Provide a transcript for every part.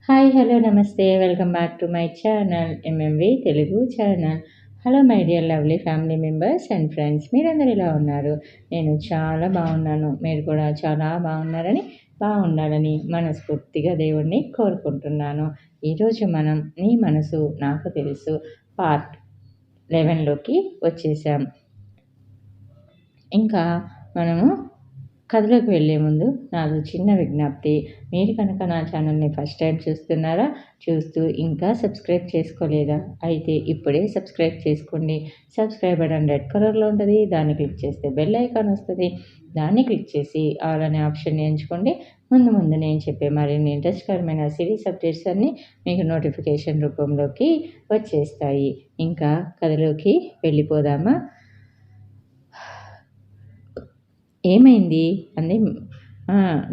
Hi hello నమస్తే welcome back to my channel MMV Telugu channel. Hello my dear lovely family members and friends, మీరందరూ ఎలా ఉన్నారు? నేను చాలా బాగున్నాను. మీరు కూడా చాలా బాగుండాలని మనస్ఫూర్తిగా దేవుణ్ణి కోరుకుంటున్నాను. ఈరోజు మనం నీ మనసు నాకు తెలుసు పార్ట్ 11లోకి వచ్చేసాం. ఇంకా మనము కథలోకి వెళ్ళే ముందు నాది చిన్న విజ్ఞప్తి. మీరు కనుక నా ఛానల్ని ఫస్ట్ టైం చూస్తున్నారా, చూస్తూ ఇంకా సబ్స్క్రైబ్ చేసుకోలేదా, అయితే ఇప్పుడే సబ్స్క్రైబ్ చేసుకోండి. సబ్స్క్రైబ్ బటన్ రెడ్ కలర్లో ఉంటుంది, దాన్ని క్లిక్ చేస్తే బెల్ ఐకాన్ వస్తుంది. దాన్ని క్లిక్ చేసి ఆల్ అనే ఆప్షన్ని ఎంచుకోండి. ముందు నేను చెప్పే మరిన్ని ఇంట్రెస్ట్కరమైన సిరీస్ అప్డేట్స్ అన్నీ మీకు నోటిఫికేషన్ రూపంలోకి వచ్చేస్తాయి. ఇంకా కథలోకి వెళ్ళిపోదామా? ఏమైంది అంది.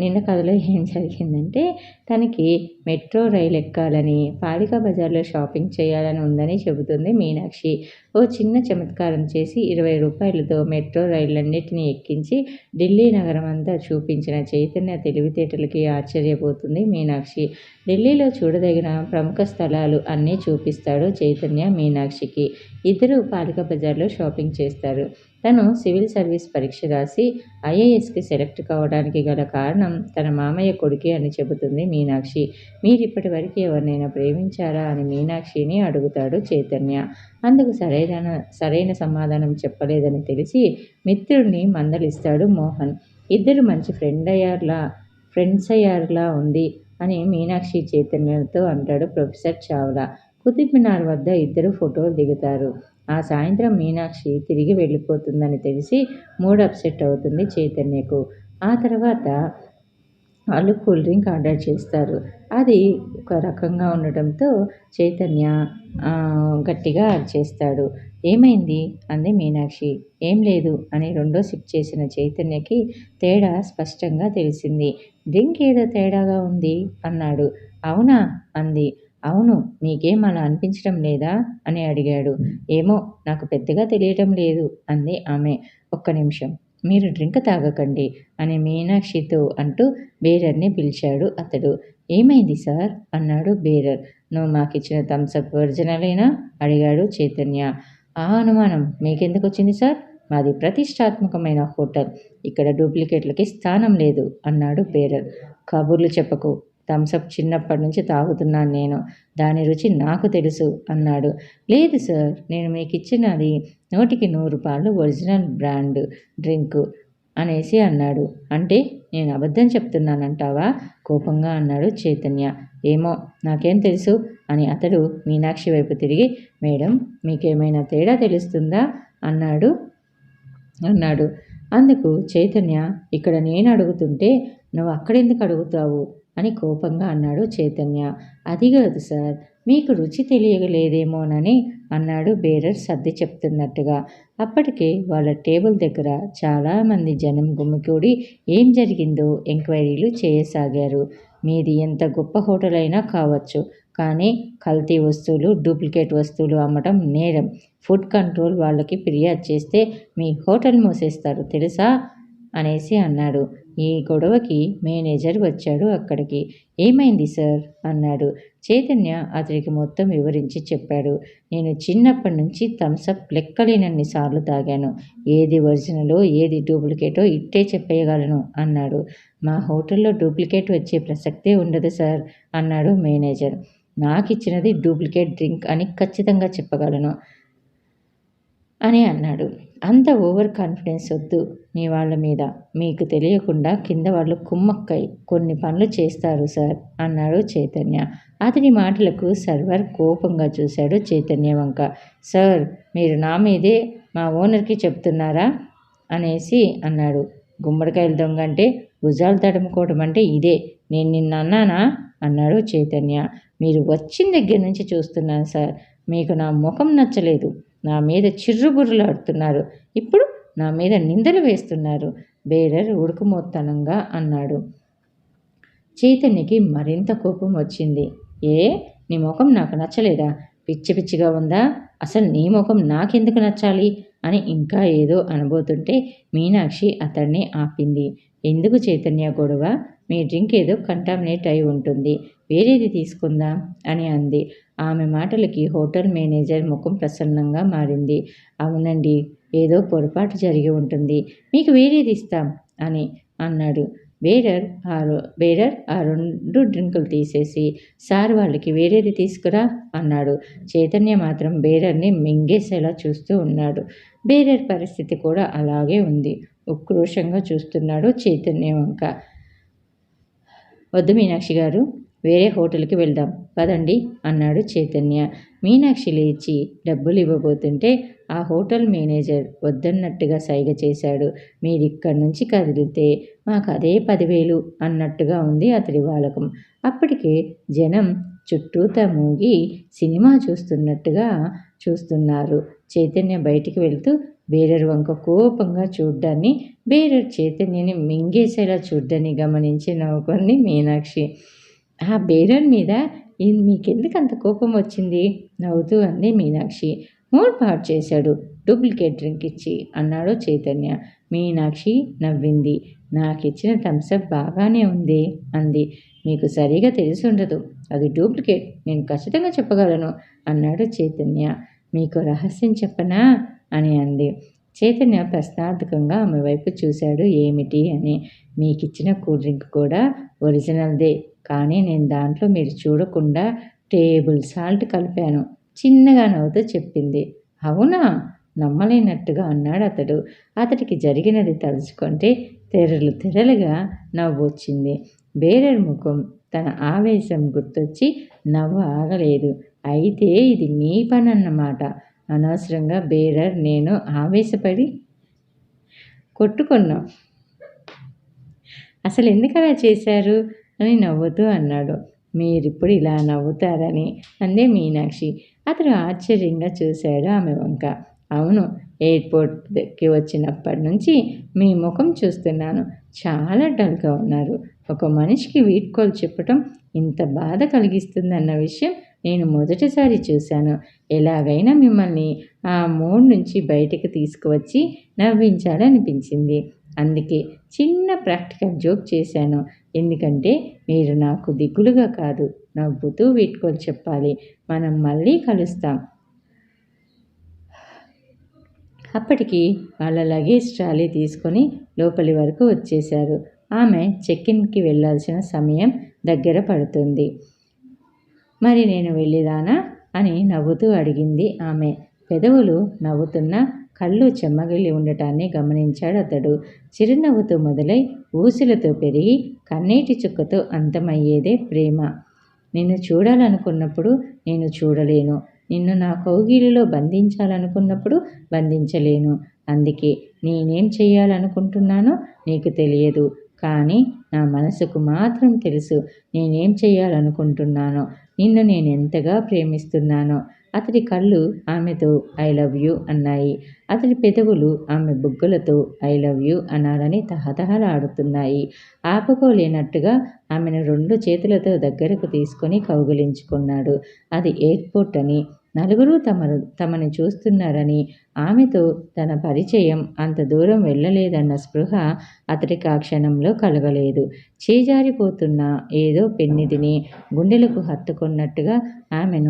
నిన్న కథలో ఏం జరిగిందంటే, తనకి మెట్రో రైలు ఎక్కాలని, పాలికా బజార్లో షాపింగ్ చేయాలని ఉందని చెబుతుంది మీనాక్షి. ఓ చిన్న చమత్కారం చేసి 20 రూపాయలతో మెట్రో రైళ్లన్నిటినీ ఎక్కించి ఢిల్లీ నగరం అంతా చూపించిన చైతన్య తెలివితేటలకి ఆశ్చర్యపోతుంది మీనాక్షి. ఢిల్లీలో చూడదగిన ప్రముఖ స్థలాలు అన్నీ చూపిస్తాడు చైతన్య మీనాక్షికి. ఇద్దరు పాలికా బజార్లో షాపింగ్ చేస్తారు. తను సివిల్ సర్వీస్ పరీక్ష రాసి ఐఏఎస్కి సెలెక్ట్ కావడానికి గల కారణం తన మామయ్య కొడుకే అని చెబుతుంది మీనాక్షి. మీరిప్పటి వరకు ఎవరినైనా ప్రేమించారా అని మీనాక్షిని అడుగుతాడు చైతన్య. అందుకు సరైన సమాధానం చెప్పలేదని తెలిసి మిత్రుడిని మందలిస్తాడు మోహన్. ఇద్దరు మంచి ఫ్రెండ్స్ అయ్యారులా ఉంది అని మీనాక్షి చైతన్యతో అంటాడు ప్రొఫెసర్ చావ్లా. కుతుబ్ మినార్ వద్ద ఇద్దరు ఫోటోలు దిగుతారు. ఆ సాయంత్రం మీనాక్షి తిరిగి వెళ్ళిపోతుందని తెలిసి మూడ్ అప్సెట్ అవుతుంది చైతన్యకు. ఆ తర్వాత వాళ్ళు కూల్ డ్రింక్ ఆర్డర్ చేస్తారు. అది ఒక రకంగా ఉండటంతో చైతన్య గట్టిగా అరిచేస్తాడు. ఏమైంది అంది మీనాక్షి. ఏం లేదు అని రెండో సిప్ చేసిన చైతన్యకి తేడా స్పష్టంగా తెలిసింది. డ్రింక్ ఏదో తేడాగా ఉంది అన్నాడు. అవునా అంది. అవును, మీకేం అలా అనిపించడం లేదా అని అడిగాడు. ఏమో, నాకు పెద్దగా తెలియటం లేదు అంది ఆమె. ఒక్క నిమిషం, మీరు డ్రింక్ తాగకండి అని మీనాక్షితో అంటూ బేరర్ని పిలిచాడు అతడు. ఏమైంది సార్ అన్నాడు బేరర్. నువ్వు మాకిచ్చిన థమ్సప్ ఒరిజినలేనా అడిగాడు చైతన్య. ఆ అనుమానం మీకెందుకు వచ్చింది సార్? మాది ప్రతిష్టాత్మకమైన హోటల్, ఇక్కడ డూప్లికేట్లకి స్థానం లేదు అన్నాడు బేరర్. కబుర్లు చెప్పకు, థమ్సప్ చిన్నప్పటి నుంచి తాగుతున్నాను నేను, దాని రుచి నాకు తెలుసు అన్నాడు. లేదు సార్, నేను మీకు ఇచ్చినది 100కి 100 రూపాయలు ఒరిజినల్ బ్రాండ్ డ్రింకు అనేసి అన్నాడు. అంటే నేను అబద్ధం చెప్తున్నానంటావా కోపంగా అన్నాడు చైతన్య. ఏమో, నాకేం తెలుసు అని అతడు మీనాక్షి వైపు తిరిగి, మేడం మీకేమైనా తేడా తెలుస్తుందా అన్నాడు. అందుకు చైతన్య, ఇక్కడ నేను అడుగుతుంటే నువ్వు అక్కడెందుకు అడుగుతావు అని కోపంగా అన్నాడు చైతన్య. అది కాదు సార్, మీకు రుచి తెలియలేదేమోనని అన్నాడు బేరర్ సర్ది చెప్తున్నట్టుగా. అప్పటికే వాళ్ళ టేబుల్ దగ్గర చాలామంది జనం గుమికూడి ఏం జరిగిందో ఎంక్వైరీలు చేయసాగారు. మీది ఎంత గొప్ప హోటల్ అయినా కావచ్చు, కానీ కల్తీ వస్తువులు, డూప్లికేట్ వస్తువులు అమ్మటం నేరం. ఫుడ్ కంట్రోల్ వాళ్ళకి ఫిర్యాదు చేస్తే మీ హోటల్ మూసేస్తారు తెలుసా అనేసి అన్నాడు. ఈ గొడవకి మేనేజర్ వచ్చాడు అక్కడికి. ఏమైంది సార్ అన్నాడు. చైతన్య అతడికి మొత్తం వివరించి చెప్పాడు. నేను చిన్నప్పటి నుంచి థమ్సప్ లెక్కలేనన్ని సార్లు తాగాను. ఏది ఒరిజినలో ఏది డూప్లికేటో ఇట్టే చెప్పేయగలను అన్నాడు. మా హోటల్లో డూప్లికేట్ వచ్చే ప్రసక్తే ఉండదు సార్ అన్నాడు మేనేజర్. నాకు ఇచ్చినది డూప్లికేట్ డ్రింక్ అని ఖచ్చితంగా చెప్పగలను అని అన్నాడు. అంత ఓవర్ కాన్ఫిడెన్స్ వద్దు మీ వాళ్ళ మీద. మీకు తెలియకుండా కింద వాళ్ళు కుమ్మక్కై కొన్ని పనులు చేస్తారు సార్ అన్నాడు చైతన్య. అతడి మాటలకు సర్వర్ కోపంగా చూశాడు చైతన్య వంక. సార్, మీరు నా మీదే మా ఓనర్కి చెప్తున్నారా అనేసి అన్నాడు. గుమ్మడికాయలు దొంగ అంటే భుజాలు తడుముకోవడం అంటే ఇదే, నేను నిన్న అన్నానా అన్నాడు చైతన్య. మీరు వచ్చిన దగ్గర నుంచి చూస్తున్నాను సార్, మీకు నా ముఖం నచ్చలేదు, నా మీద చిర్రుబుర్రులాడుతున్నారు, ఇప్పుడు నా మీద నిందలు వేస్తున్నారు బేరర్ ఉడుకుమోత్తనంగా అన్నాడు. చైతన్యకి మరింత కోపం వచ్చింది. నీ ముఖం నాకు నచ్చలేదా? పిచ్చి పిచ్చిగా ఉందా? అసలు నీ ముఖం నాకెందుకు నచ్చాలి అని ఇంకా ఏదో అనబోతుంటే మీనాక్షి అతన్ని ఆపింది. ఎందుకు చైతన్య గొడవ? మీ డ్రింక్ ఏదో కంటామినేట్ అయి ఉంటుంది, వేరేది తీసుకుందాం అని అంది. ఆమె మాటలకి హోటల్ మేనేజర్ ముఖం ప్రసన్నంగా మారింది. అవునండి, ఏదో పొరపాటు జరిగి ఉంటుంది, మీకు వేరేది ఇస్తాం అని అన్నాడు. బేరర్ ఆ 2 డ్రింకులు తీసేసి, సార్ వాళ్ళకి వేరేది తీసుకురా అన్నాడు. చైతన్య మాత్రం బేరర్ని మింగేసేలా చూస్తూ ఉన్నాడు. బేరర్ పరిస్థితి కూడా అలాగే ఉంది. ఉక్రోషంగా చూస్తున్నాడు చైతన్య వంక. వద్దు మీనాక్షి గారు, వేరే హోటల్కి వెళ్దాం పదండి అన్నాడు చైతన్య. మీనాక్షి లేచి డబ్బులు ఇవ్వబోతుంటే ఆ హోటల్ మేనేజర్ వద్దన్నట్టుగా సైగ చేశాడు. మీరిక్కడి నుంచి కదిలితే మాకు అదే 10,000 అన్నట్టుగా ఉంది అతడి వాలకం. అప్పటికే జనం చుట్టూతా మూగి సినిమా చూస్తున్నట్టుగా చూస్తున్నారు. చైతన్య బయటికి వెళ్తూ బేరర్ వంక కోపంగా చూడ్డాన్ని, బేరర్ చైతన్యని మింగేసేలా చూడ్డాన్ని గమనించి నవ్వుకుంది మీనాక్షి. ఆ బేరర్ మీద మీకెందుకు అంత కోపం వచ్చింది నవ్వుతూ అంది మీనాక్షి. మూడ్ పాడు చేశాడు, డూప్లికేట్ డ్రింక్ ఇచ్చి అన్నాడు చైతన్య. మీనాక్షి నవ్వింది. నాకిచ్చిన థమ్సప్ బాగానే ఉంది అంది. మీకు సరిగా తెలిసి ఉండదు, అది డూప్లికేట్, నేను ఖచ్చితంగా చెప్పగలను అన్నాడు చైతన్య. మీకు రహస్యం చెప్పనా అని అంది. చైతన్య ప్రశ్నార్థకంగా ఆమె వైపు చూశాడు. ఏమిటి అని. మీకిచ్చిన కూల్ డ్రింక్ కూడా ఒరిజినల్దే, కానీ నేను దాంట్లో మీరు చూడకుండా టేబుల్ సాల్ట్ కలిపాను చిన్నగా నవ్వుతూ చెప్పింది. అవునా? నమ్మలేనట్టుగా అన్నాడు అతడు. అతడికి జరిగినది తలుచుకుంటే తెరలుగా నవ్వు వచ్చింది. బేరర్ ముఖం తన ఆవేశం గుర్తొచ్చి నవ్వు ఆగలేదు. అయితే ఇది మీ పని అన్నమాట. అనవసరంగా బేరర్ నేను ఆవేశపడి కొట్టుకున్నాం. అసలు ఎందుకు అలా చేశారు అని నవ్వుతూ అన్నాడు. మీరిప్పుడు ఇలా నవ్వుతారని అందే మీనాక్షి. అతడు ఆశ్చర్యంగా చూశాడు ఆమె వంక. అవును, ఎయిర్పోర్ట్కి వచ్చినప్పటి నుంచి మీ ముఖం చూస్తున్నాను, చాలా డల్గా ఉన్నారు. ఒక మనిషికి వీడ్కోలు చెప్పటం ఇంత బాధ కలిగిస్తుందన్న విషయం నేను మొదటిసారి చూశాను. ఎలాగైనా మిమ్మల్ని ఆ మూడ్ నుంచి బయటకు తీసుకువచ్చి నవ్వించాలనిపించింది. అందుకే చిన్న ప్రాక్టికల్ జోక్ చేశాను. ఎందుకంటే మీరు నాకు దిగులుగా కాదు, నవ్వుతూ వీడ్కోలు చెప్పాలి. మనం మళ్ళీ కలుస్తాం. అప్పటికి వాళ్ళ లగేజ్ ట్రాలీ తీసుకొని లోపలి వరకు వచ్చేశారు. ఆమె చెక్ఇన్కి వెళ్ళాల్సిన సమయం దగ్గర పడుతుంది. మరి నేను వెళ్ళిరానా అని నవ్వుతూ అడిగింది ఆమె. పెదవులు నవ్వుతున్నా కళ్ళు చెమ్మగిల్లి ఉండటాన్ని గమనించాడు అతడు. చిరునవ్వుతో మొదలై ఊసులతో పెరిగి కన్నీటి చుక్కతో అంతమయ్యేదే ప్రేమ. నిన్ను చూడాలనుకున్నప్పుడు నేను చూడలేను, నిన్ను నా కౌగిలిలో బంధించాలనుకున్నప్పుడు బంధించలేను. అందుకే నేనేం చేయాలనుకుంటున్నానో నీకు తెలియదు, కానీ నా మనసుకు మాత్రం తెలుసు నేనేం చేయాలనుకుంటున్నానో, నిన్ను నేను ఎంతగా ప్రేమిస్తున్నానో. అతడి కళ్ళు ఆమెతో ఐ లవ్ యూ అన్నాయి. అతడి పెదవులు ఆమె బుగ్గలతో ఐ లవ్ యూ అనాలని తహతహలాడుతున్నాయి. ఆపుకోలేనట్టుగా ఆమెను 2 చేతులతో దగ్గరకు తీసుకొని కౌగిలించుకున్నాడు. అది ఎయిర్పోర్ట్ అని, నలుగురు తమని చూస్తున్నారని, ఆమెతో తన పరిచయం అంత దూరం వెళ్ళలేదన్న స్పృహ అతడికి ఆ క్షణంలో కలగలేదు. చేజారిపోతున్న ఏదో పెన్నిదిని గుండెలకు హత్తుకున్నట్టుగా ఆమె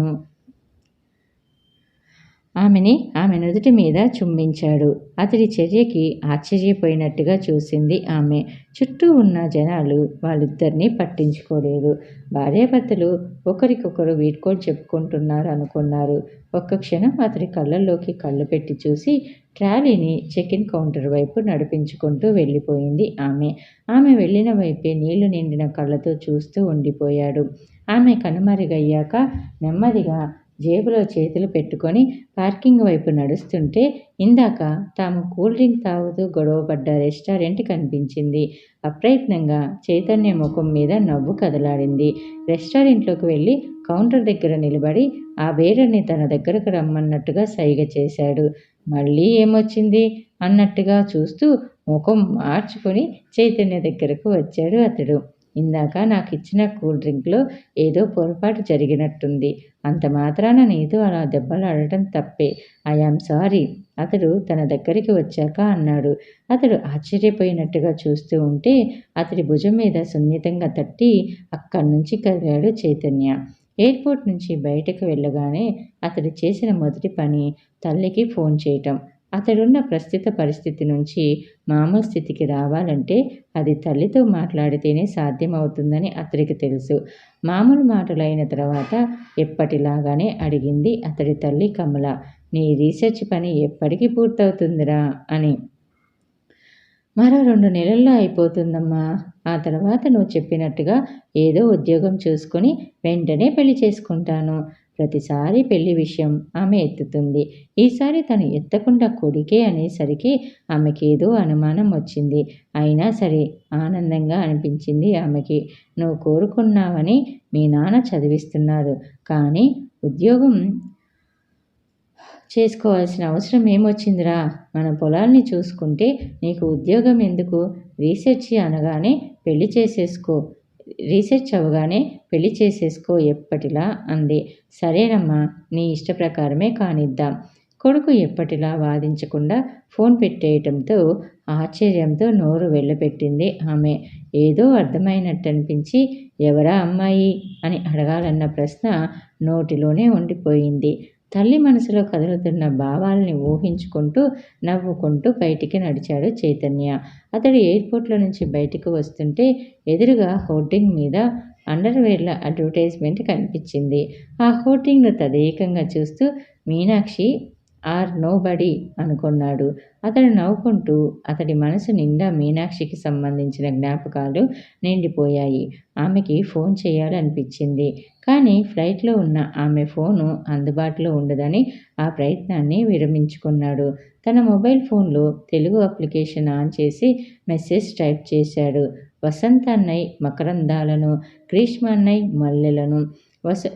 నుదుటి మీద చుంబించాడు. అతడి చర్యకి ఆశ్చర్యపోయినట్టుగా చూసింది ఆమె. చుట్టూ ఉన్న జనాలు వాళ్ళిద్దరినీ పట్టించుకోలేదు. భార్యాభర్తలు ఒకరికొకరు వీడ్కోలు చెప్పుకుంటున్నారు అనుకున్నారు. ఒక్క క్షణం అతడి కళ్ళల్లోకి కళ్ళు పెట్టి చూసి ట్రాలీని చెక్ఇన్ కౌంటర్ వైపు నడిపించుకుంటూ వెళ్ళిపోయింది ఆమె. ఆమె వెళ్ళిన వైపే నీళ్లు నిండిన కళ్ళతో చూస్తూ ఉండిపోయాడు. ఆమె కనుమరుగయ్యాక నెమ్మదిగా జేబులో చేతులు పెట్టుకొని పార్కింగ్ వైపు నడుస్తుంటే ఇందాక తాము కూల్ డ్రింక్ తాగుతూ గొడవపడ్డ రెస్టారెంట్ కనిపించింది. అప్రయత్నంగా చైతన్య ముఖం మీద నవ్వు కదలాడింది. రెస్టారెంట్లోకి వెళ్ళి కౌంటర్ దగ్గర నిలబడి ఆ బేరర్ని తన దగ్గరకు రమ్మన్నట్టుగా సైగ చేశాడు. మళ్ళీ ఏమొచ్చింది అన్నట్టుగా చూస్తూ ముఖం మార్చుకొని చైతన్య దగ్గరకు వచ్చాడు అతడు. ఇందాక నాకు ఇచ్చిన కూల్ డ్రింక్లో ఏదో పొరపాటు జరిగినట్టుంది. అంత మాత్రాన నీతో అలా దెబ్బలాడటం తప్పే. ఐ యామ్ సారీ అతడు తన దగ్గరికి వచ్చాక అన్నాడు. అతడు ఆశ్చర్యపోయినట్టుగా చూస్తూ ఉంటే అతడి భుజం మీద సున్నితంగా తట్టి అక్కడి నుంచి కదిలాడు చైతన్య. ఎయిర్పోర్ట్ నుంచి బయటకు వెళ్ళగానే అతడు చేసిన మొదటి పని తల్లికి ఫోన్ చేయటం. అతడున్న ప్రస్తుత పరిస్థితి నుంచి మామూలు స్థితికి రావాలంటే అది తల్లితో మాట్లాడితేనే సాధ్యమవుతుందని అతడికి తెలుసు. మామూలు మాటలైన తర్వాత ఎప్పటిలాగానే అడిగింది అతడి తల్లి కమల. నీ రీసెర్చ్ పని ఎప్పటికి పూర్తవుతుందిరా అని. మరో 2 నెలల్లో అయిపోతుందమ్మా. ఆ తర్వాత నువ్వు చెప్పినట్టుగా ఏదో ఉద్యోగం చూసుకొని వెంటనే పెళ్లి చేసుకుంటాను. ప్రతిసారి పెళ్లి విషయం ఆమె ఎత్తుతుంది. ఈసారి తను ఎత్తకుండా కొడుకే అనేసరికి ఆమెకేదో అనుమానం వచ్చింది. అయినా సరే ఆనందంగా అనిపించింది ఆమెకి. నువ్వు కోరుకున్నావని మీ నాన్న చదివిస్తున్నారు. కానీ ఉద్యోగం చేసుకోవాల్సిన అవసరం ఏమొచ్చిందిరా? మన పొలాల్ని చూసుకుంటే నీకు ఉద్యోగం ఎందుకు? రీసెర్చ్ అనగానే పెళ్లి చేసేసుకో. రీసెర్చ్ అవగానే పెళ్లి చేసేసుకో ఎప్పటిలా అంది. సరేనమ్మా, నీ ఇష్ట ప్రకారమే కానిద్దాం. కొడుకు ఎప్పటిలా వాదించకుండా ఫోన్ పెట్టేయటంతో ఆశ్చర్యంతో నోరు వెళ్ళపెట్టింది ఆమె. ఏదో అర్థమైనట్టనిపించి ఎవరా అమ్మాయి అని అడగాలన్న ప్రశ్న నోటిలోనే ఉండిపోయింది. తల్లి మనసులో కదులుతున్న భావాల్ని ఊహించుకుంటూ నవ్వుకుంటూ బయటికి నడిచాడు చైతన్య. అతడు ఎయిర్పోర్ట్లో నుంచి బయటకు వస్తుంటే ఎదురుగా హోర్డింగ్ మీద అండర్వేర్ల అడ్వర్టైజ్మెంట్ కనిపించింది. ఆ హోర్డింగ్ను తదేకంగా చూస్తూ మీనాక్షి ఆర్ నోబడీ అనుకున్నాడు. అతడు నవ్వుకుంటూ అతడి మనసు నిండా మీనాక్షికి సంబంధించిన జ్ఞాపకాలు నిండిపోయాయి. ఆమెకి ఫోన్ చేయాలనిపించింది. కానీ ఫ్లైట్లో ఉన్న ఆమె ఫోను అందుబాటులో ఉండదని ఆ ప్రయత్నాన్ని విరమించుకున్నాడు. తన మొబైల్ ఫోన్లో తెలుగు అప్లికేషన్ ఆన్ చేసి మెసేజ్ టైప్ చేశాడు. వసంతాన్నై మకరందాలను, గ్రీష్మాన్నై మల్లెలను,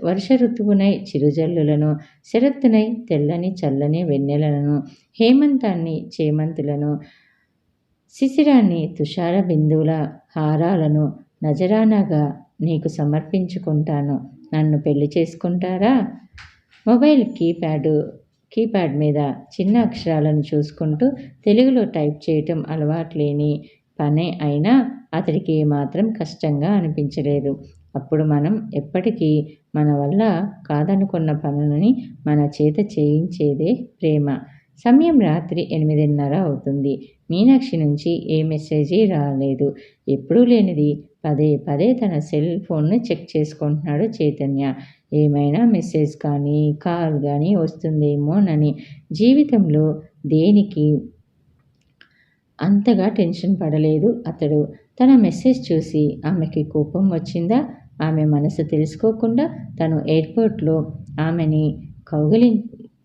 వర్ష ఋతువునై చిరుజల్లులను, శరత్తునై తెల్లని చల్లని వెన్నెలను, హేమంతాన్ని చేమంతులను, శిశిరాన్ని తుషార బిందువుల హారాలను నజరానాగా నీకు సమర్పించుకుంటాను. నన్ను పెళ్లి చేసుకుంటారా? మొబైల్ కీప్యాడ్ మీద చిన్న అక్షరాలను చూసుకుంటూ తెలుగులో టైప్ చేయటం అలవాట్లేని పనే అయినా అతడికి ఏమాత్రం కష్టంగా అనిపించలేదు. అప్పుడు మనం ఎప్పటికీ మన వల్ల కాదనుకున్న పనులని మన చేత చేయించేదే ప్రేమ. సమయం రాత్రి 8:30 అవుతుంది. మీనాక్షి నుంచి ఏ మెసేజీ రాలేదు. ఎప్పుడూ లేనిది పదే పదే తన సెల్ ఫోన్ను చెక్ చేసుకుంటున్నాడు చైతన్య. ఏమైనా మెసేజ్ కానీ కాల్ కానీ వస్తుందేమోనని. జీవితంలో దేనికి అంతగా టెన్షన్ పడలేదు అతడు. తన మెసేజ్ చూసి ఆమెకి కోపం వచ్చిందా? ఆమె మనసు తెలుసుకోకుండా తను ఎయిర్పోర్ట్లో ఆమెని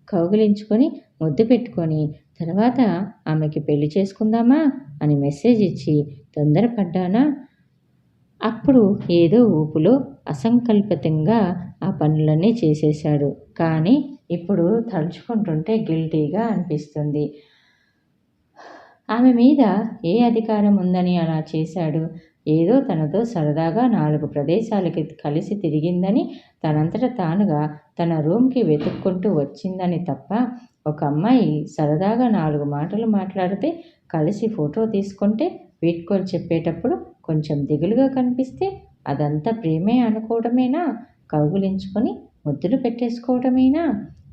కౌగిలించుకొని ముద్దు పెట్టుకొని తర్వాత ఆమెకి పెళ్లి చేసుకుందామా అని మెసేజ్ ఇచ్చి తొందరపడ్డానా? అప్పుడు ఏదో ఊపులో అసంకల్పితంగా ఆ పనులన్నీ చేసేశాడు. కానీ ఇప్పుడు తలుచుకుంటుంటే గిల్టీగా అనిపిస్తుంది. ఆమె మీద ఏ అధికారం ఉందని అలా చేశాడు? ఏదో తనతో సరదాగా 4 ప్రదేశాలకి కలిసి తిరిగిందని, తనంతట తానుగా తన రూమ్కి వెతుక్కుంటూ వచ్చిందని తప్ప, ఒక అమ్మాయి సరదాగా 4 మాటలు మాట్లాడితే, కలిసి ఫోటో తీసుకుంటే, వీడ్కోలు చెప్పేటప్పుడు కొంచెం దిగులుగా కనిపిస్తే అదంతా ప్రేమే అనుకోవడమేనా? కౌగిలించుకొని ముద్దులు పెట్టేసుకోవడమేనా?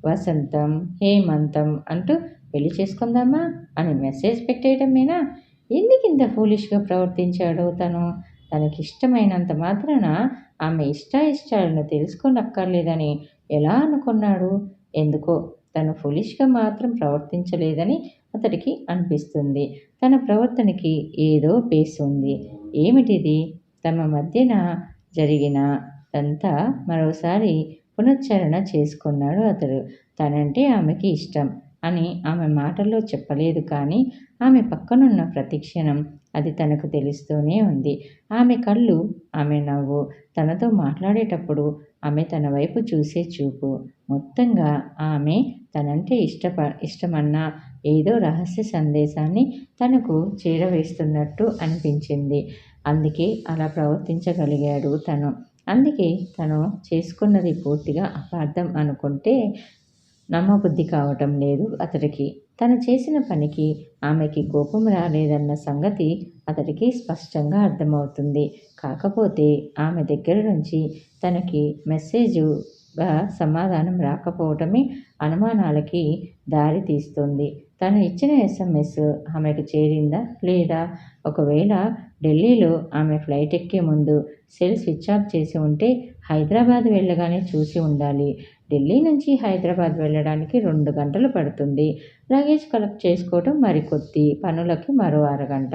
వసంతం, హేమంతం అంటూ పెళ్లి చేసుకుందామా అని మెసేజ్ పెట్టేయడమేనా? ఎందుకింత ఫూలిష్గా ప్రవర్తించాడో తను? తనకిష్టమైనంత మాత్రాన ఆమె ఇష్టాయిష్టాలను తెలుసుకోనక్కర్లేదని ఎలా అనుకున్నాడు? ఎందుకో తను ఫూలిష్గా మాత్రం ప్రవర్తించలేదని అతడికి అనిపిస్తుంది. తన ప్రవర్తనకి ఏదో బేస్ ఉంది. ఏమిటిది? తమ మధ్యన జరిగినదంతా మరోసారి పునశ్చరణ చేసుకున్నాడు అతడు. తనంటే ఆమెకి ఇష్టం అని ఆమె మాటల్లో చెప్పలేదు కానీ ఆమె పక్కనున్న ప్రతిక్షణం అది తనకు తెలుస్తూనే ఉంది. ఆమె కళ్ళు, ఆమె నవ్వు, తనతో మాట్లాడేటప్పుడు ఆమె తన వైపు చూసే చూపు, మొత్తంగా ఆమె తనంటే ఇష్టమన్న ఏదో రహస్య సందేశాన్ని తనకు చేరవేస్తున్నట్టు అనిపించింది. అందుకే అలా ప్రవర్తించగలిగాడు తను. అందుకే తను చేసుకున్నది పూర్తిగా అపార్థం అనుకుంటే నమ్మబుద్ధి కావటం లేదు అతడికి. తను చేసిన పనికి ఆమెకి కోపం రాలేదన్న సంగతి అతడికి స్పష్టంగా అర్థమవుతుంది. కాకపోతే ఆమె దగ్గర నుంచి తనకి మెసేజుగా సమాధానం రాకపోవటమే అనుమానాలకి దారి తీస్తుంది. తను ఇచ్చిన ఎస్ఎంఎస్ ఆమెకు చేరిందా లేదా? ఒకవేళ ఢిల్లీలో ఆమె ఫ్లైట్ ఎక్కే ముందు సెల్ స్విచ్ ఆఫ్ చేసి ఉంటే హైదరాబాద్ వెళ్ళగానే చూసి ఉండాలి. ఢిల్లీ నుంచి హైదరాబాద్ వెళ్ళడానికి 2 గంటలు పడుతుంది. లగేజ్ కలెక్ట్ చేసుకోవటం మరికొద్ది, పనులకి మరో అరగంట.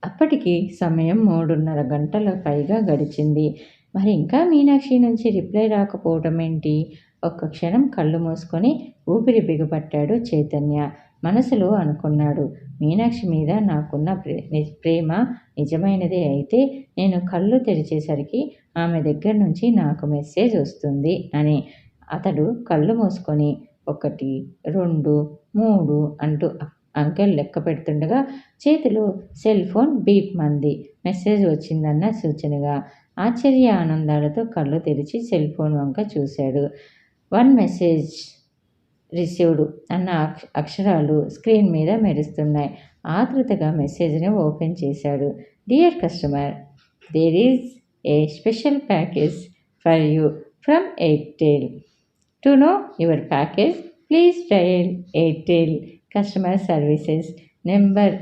అప్పటికి సమయం 3:30 గంటల పైగా గడిచింది. మరి ఇంకా మీనాక్షి నుంచి రిప్లై రాకపోవటం ఏంటి? ఒక్క క్షణం కళ్ళు మూసుకొని ఊపిరి బిగపట్టాడు చైతన్య. మనసులో అనుకున్నాడు, మీనాక్షి మీద నాకున్న ప్రేమ నిజమైనదే అయితే నేను కళ్ళు తెరిచేసరికి ఆమె దగ్గర నుంచి నాకు మెసేజ్ వస్తుంది అని. అతడు కళ్ళు మూసుకొని 1, 2, 3 అంటూ అంకెలు లెక్క పెడుతుండగా చేతిలో సెల్ ఫోన్ బీప్ మంది. మెసేజ్ వచ్చిందన్న సూచనగా. ఆశ్చర్య ఆనందాలతో కళ్ళు తెరిచి సెల్ ఫోన్ వంక చూశాడు. 1 మెసేజ్ రిసీవ్డ్ అన్న అక్షరాలు స్క్రీన్ మీద మెరుస్తున్నాయి. ఆతృతగా మెసేజ్ని ఓపెన్ చేశాడు. Dear customer, there is a special package for you from Airtel. To know your package please dial Airtel customer services number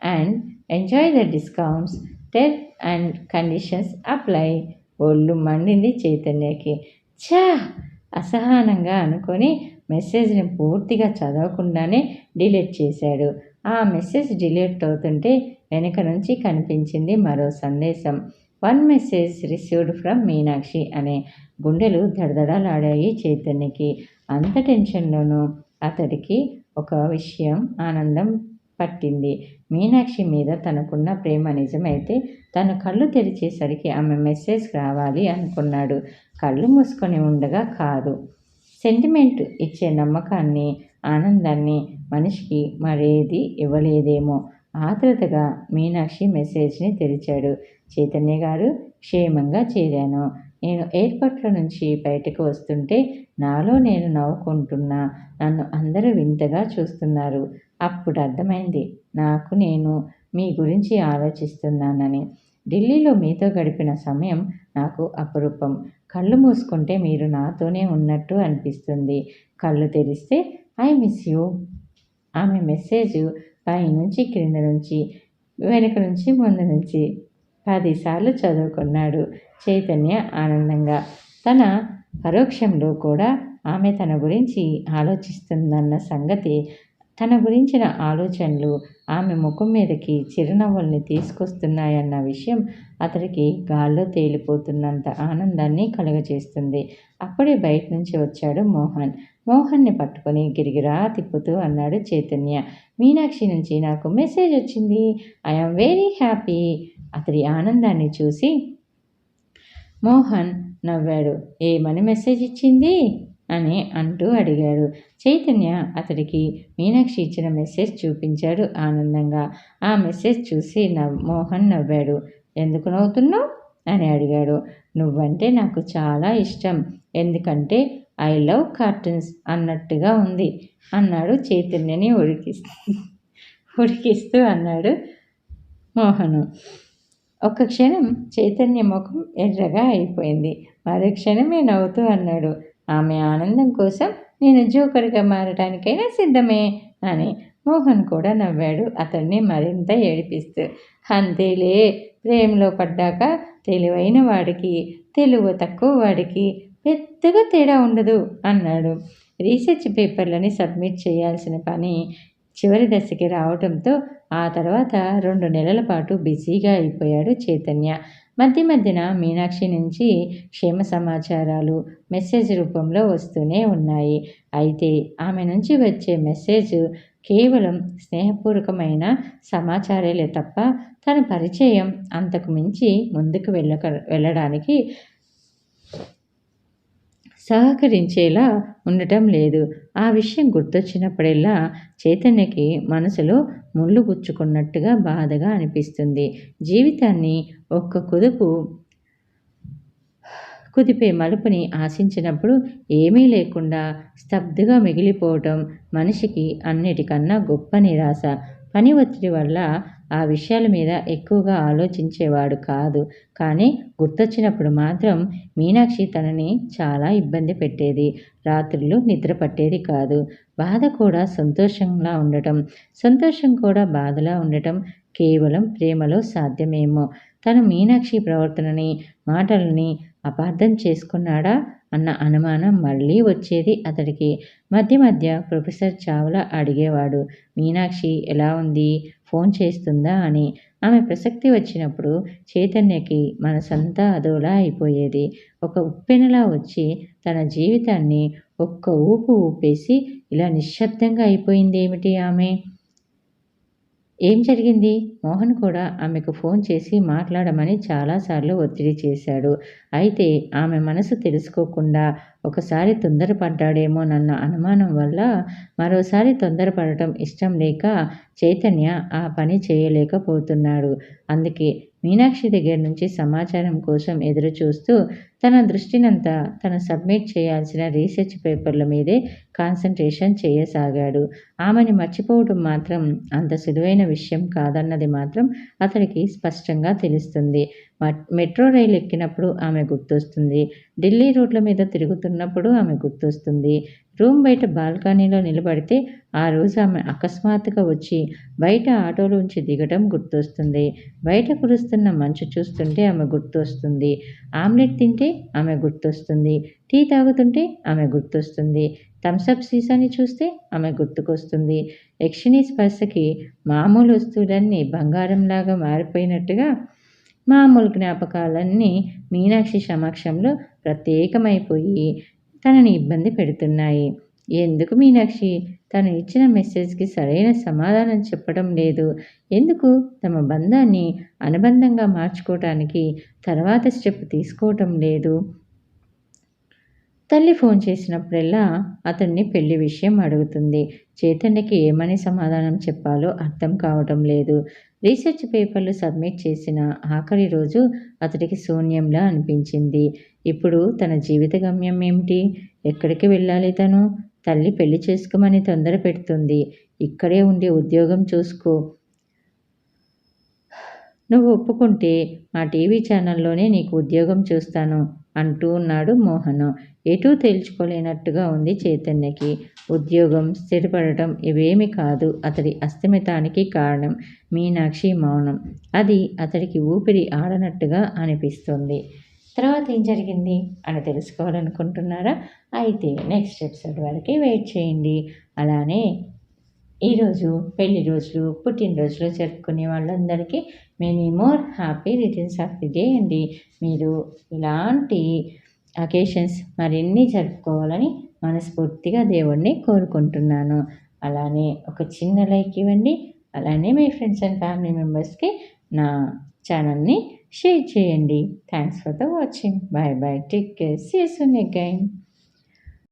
and enjoy the discounts. Terms and conditions apply. ఒళ్ళు మండింది చైతన్యకి. ఛా! అసహనంగా అనుకొని మెసేజ్ని పూర్తిగా చదవకుండానే డిలీట్ చేశాడు. ఆ మెసేజ్ డిలీట్ అవుతుంటే వెనక నుంచి కనిపించింది మరో సందేశం. 1 మెసేజ్ రిసీవ్డ్ ఫ్రమ్ మీనాక్షి అనే. గుండెలు దడదడలాడాయి చైతన్యకి. అంత టెన్షన్లోనూ అతడికి ఒక విషయం ఆనందం పట్టింది. మీనాక్షి మీద తనకున్న ప్రేమ నిజమైతే తను కళ్ళు తెరిచేసరికి ఆమె మెసేజ్ రావాలి అనుకున్నాడు. కళ్ళు మూసుకొని ఉండగా కాదు. సెంటిమెంట్ ఇచ్చే నమ్మకాన్ని, ఆనందాన్ని మనిషికి మరేది ఇవ్వలేదేమో. ఆతృతగా మీనాక్షి మెసేజ్ని తెరిచాడు. చైతన్య గారు, క్షేమంగా చేరాను. నేను ఎయిర్పోర్ట్లో నుంచి బయటకు వస్తుంటే నాలో నేను నవ్వుకుంటున్నా. నన్ను అందరూ వింతగా చూస్తున్నారు. అప్పుడు అర్థమైంది నాకు నేను మీ గురించి ఆలోచిస్తున్నానని. ఢిల్లీలో మీతో గడిపిన సమయం నాకు అపురూపం. కళ్ళు మూసుకుంటే మీరు నాతోనే ఉన్నట్టు అనిపిస్తుంది. కళ్ళు తెరిస్తే ఐ మిస్ యూ. ఆమె మెసేజ్ పైనుంచి క్రింద నుంచి వెనుక నుంచి ముందు నుంచి 10 సార్లు చదువుకున్నాడు చైతన్య ఆనందంగా. తన పరోక్షంలో కూడా ఆమె తన గురించి ఆలోచిస్తుందన్న సంగతి, తన గురించిన ఆలోచనలు ఆమె ముఖం మీదకి చిరునవ్వుల్ని తీసుకొస్తున్నాయన్న విషయం అతడికి గాల్లో తేలిపోతున్నంత ఆనందాన్ని కలుగజేస్తుంది. అప్పుడే బయట నుంచి వచ్చాడు మోహన్. మోహన్ని పట్టుకొని గిరిగిరా తిప్పుతూ అన్నాడు చైతన్య, మీనాక్షి నుంచి నాకు మెసేజ్ వచ్చింది. I'm very happy. అతడి ఆనందాన్ని చూసి మోహన్ నవ్వాడు. ఏమని మెసేజ్ ఇచ్చింది అని అంటూ అడిగాడు. చైతన్య అతడికి మీనాక్షి ఇచ్చిన మెసేజ్ చూపించాడు ఆనందంగా. ఆ మెసేజ్ చూసి మోహన్ నవ్వాడు. ఎందుకు నవ్వుతున్నావు అని అడిగాడు. నువ్వంటే నాకు చాలా ఇష్టం, ఎందుకంటే ఐ లవ్ కార్టూన్స్ అన్నట్టుగా ఉంది అన్నాడు చైతన్యని ఉడికిస్తూ అన్నాడు మోహను. ఒక్క క్షణం చైతన్య ముఖం ఎర్రగా అయిపోయింది. మరో క్షణమే నవ్వుతూ అన్నాడు, ఆమె ఆనందం కోసం నేను జోకర్గా మారడానికైనా సిద్ధమే అని. మోహన్ కూడా నవ్వాడు అతన్ని మరింత ఏడిపిస్తూ. అంతేలే, ప్రేమలో పడ్డాక తెలివైన వాడికి తెలుగు తక్కువ వాడికి పెద్దగా తేడా ఉండదు అన్నాడు. రీసెర్చ్ పేపర్లని సబ్మిట్ చేయాల్సిన పని చివరి దశకి రావడంతో ఆ తర్వాత 2 నెలల పాటు బిజీగా అయిపోయాడు చైతన్య. మధ్య మధ్యన మీనాక్షి నుంచి క్షేమ సమాచారాలు మెసేజ్ రూపంలో వస్తూనే ఉన్నాయి. అయితే ఆమె నుంచి వచ్చే మెసేజ్ కేవలం స్నేహపూర్వకమైన సమాచారాలే తప్ప తన పరిచయం అంతకు మించి ముందుకు వెళ్ళడానికి సహకరించేలా ఉండటం లేదు. ఆ విషయం గుర్తొచ్చినప్పుడల్లా చైతన్యకి మనసులో ముళ్ళు గుచ్చుకున్నట్టుగా బాధగా అనిపిస్తుంది. జీవితాన్ని ఒక్క కుదిపే మలుపుని ఆశించినప్పుడు ఏమీ లేకుండా స్తబ్దుగా మిగిలిపోవటం మనిషికి అన్నిటికన్నా గొప్ప నిరాశ. పని ఒత్తిడి వల్ల ఆ విషయాల మీద ఎక్కువగా ఆలోచించేవాడు కాదు. కానీ గుర్తొచ్చినప్పుడు మాత్రం మీనాక్షి తనని చాలా ఇబ్బంది పెట్టేది. రాత్రులు నిద్ర పట్టేది కాదు. బాధ కూడా సంతోషంలా ఉండటం, సంతోషం కూడా బాధలా ఉండటం కేవలం ప్రేమలో సాధ్యమేమో. తను మీనాక్షి ప్రవర్తనని, మాటలని అపార్థం చేసుకున్నాడా అన్న అనుమానం మళ్ళీ వచ్చేది అతడికి. మధ్య మధ్య ప్రొఫెసర్ చావ్లా అడిగేవాడు, మీనాక్షి ఎలా ఉంది, ఫోన్ చేస్తుందా అని. ఆమె ప్రసక్తి వచ్చినప్పుడు చైతన్యకి మనసంతా అదోలా అయిపోయేది. ఒక ఉప్పెనలా వచ్చి తన జీవితాన్ని ఒక్క ఊపు ఊపేసి ఇలా నిశ్శబ్దంగా అయిపోయిందేమిటి ఆమె? ఏం జరిగింది? మోహన్ కూడా ఆమెకు ఫోన్ చేసి మాట్లాడమని చాలాసార్లు ఒత్తిడి చేశాడు. అయితే ఆమె మనసు తెలుసుకోకుండా ఒకసారి తొందరపడ్డాడేమోనన్న అనుమానం వల్ల మరోసారి తొందరపడటం ఇష్టం లేక చైతన్య ఆ పని చేయలేకపోతున్నాడు. అందుకే మీనాక్షి దగ్గర నుంచి సమాచారం కోసం ఎదురుచూస్తూ తన దృష్టినంతా తను సబ్మిట్ చేయాల్సిన రీసెర్చ్ పేపర్ల మీదే కాన్సంట్రేషన్ చేయసాగాడు. ఆమెని మర్చిపోవడం మాత్రం అంత సులువైన విషయం కాదన్నది మాత్రం అతడికి స్పష్టంగా తెలుస్తుంది. మెట్రో రైలు ఎక్కినప్పుడు ఆమె గుర్తొస్తుంది. ఢిల్లీ రోడ్ల మీద తిరుగుతున్నప్పుడు ఆమె గుర్తొస్తుంది. రూమ్ బయట బాల్కనీలో నిలబడితే ఆ రోజు ఆమె అకస్మాత్తుగా వచ్చి బయట ఆటోలోంచి దిగటం గుర్తొస్తుంది. బయట కురుస్తున్న మంచు చూస్తుంటే ఆమె గుర్తొస్తుంది. ఆమ్లెట్ తింటే ఆమె గుర్తొస్తుంది. టీ తాగుతుంటే ఆమె గుర్తొస్తుంది. థమ్సప్ సీసాని చూస్తే ఆమె గుర్తుకొస్తుంది. యక్షిణి స్పర్శకి మామూలు వస్తువులన్నీ బంగారంలాగా మారిపోయినట్టుగా మామూలు జ్ఞాపకాలన్నీ మీనాక్షి సమక్షంలో ప్రత్యేకమైపోయి తనని ఇబ్బంది పెడుతున్నాయి. ఎందుకు మీనాక్షి తను ఇచ్చిన మెసేజ్కి సరైన సమాధానం చెప్పడం లేదు? ఎందుకు తమ బంధాన్ని అనుబంధంగా మార్చుకోవటానికి తర్వాత స్టెప్ తీసుకోవటం లేదు? తల్లి ఫోన్ చేసినప్పుడల్లా అతన్ని పెళ్లి విషయం అడుగుతుంది. చైతన్యకి ఏమని సమాధానం చెప్పాలో అర్థం కావటం లేదు. రీసెర్చ్ పేపర్లు సబ్మిట్ చేసిన ఆఖరి రోజు అతడికి శూన్యంలా అనిపించింది. ఇప్పుడు తన జీవిత గమ్యం ఏమిటి? ఎక్కడికి వెళ్ళాలి తను? తల్లి పెళ్లి చేసుకోమని తొందర పెడుతుంది. ఇక్కడే ఉండి ఉద్యోగం చూసుకో, నువ్వు ఒప్పుకుంటే మా టీవీ ఛానల్లోనే నీకు ఉద్యోగం చూస్తాను అంటూ ఉన్నాడు మోహన్. ఎటూ తేల్చుకోలేనట్టుగా ఉంది చైతన్యకి. ఉద్యోగం, స్థిరపడటం ఇవేమీ కాదు అతడి అస్తమితానికి కారణం. మీనాక్షి మౌనం. అది అతడికి ఊపిరి ఆడనట్టుగా అనిపిస్తుంది. తర్వాత ఏం జరిగింది అని తెలుసుకోవాలనుకుంటున్నారా? అయితే నెక్స్ట్ ఎపిసోడ్ వరకు వెయిట్ చేయండి. అలానే ఈరోజు పెళ్లి రోజులు, పుట్టినరోజులు జరుపుకునే వాళ్ళందరికీ many more happy returns of the day అండి. మీరు ఇలాంటి అకేషన్స్ మరిన్ని జరుపుకోవాలని మనస్ఫూర్తిగా దేవుణ్ణి కోరుకుంటున్నాను. అలానే ఒక చిన్న లైక్ ఇవ్వండి. అలానే మీ ఫ్రెండ్స్ అండ్ ఫ్యామిలీ మెంబర్స్కి నా ఛానల్ని షేర్ చేయండి. Thanks for the watching. Bye bye. Take care. See you soon again.